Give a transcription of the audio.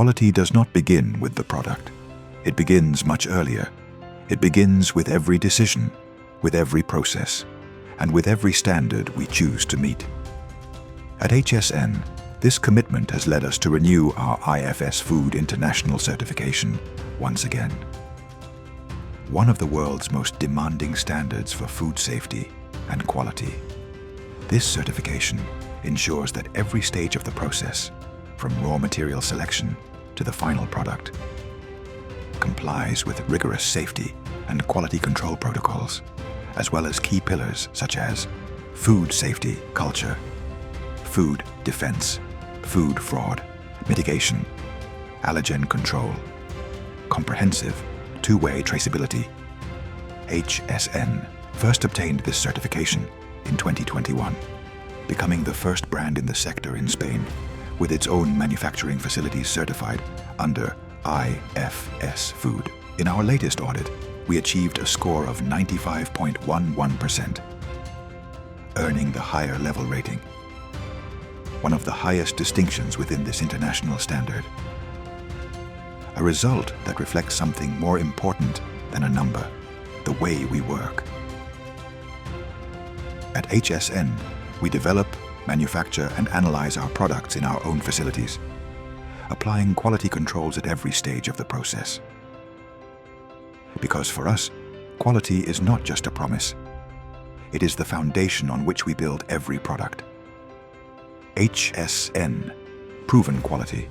Quality does not begin with the product. It begins much earlier. It begins with every decision, with every process, and with every standard we choose to meet. At HSN, this commitment has led us to renew our IFS Food International certification once again. One of the world's most demanding standards for food safety and quality. This certification ensures that every stage of the process, from raw material selection to the final product, complies with rigorous safety and quality control protocols, as well as key pillars such as food safety culture, food defense, food fraud mitigation, allergen control, comprehensive two-way traceability. HSN first obtained this certification in 2021, becoming the first brand in the sector in Spain with its own manufacturing facilities certified under IFS Food. In our latest audit, we achieved a score of 95.11%, earning the higher level rating, one of the highest distinctions within this international standard. A result that reflects something more important than a number, the way we work. At HSN, we develop, manufacture, and analyze our products in our own facilities, applying quality controls at every stage of the process. Because for us, quality is not just a promise. It is the foundation on which we build every product. HSN, proven quality.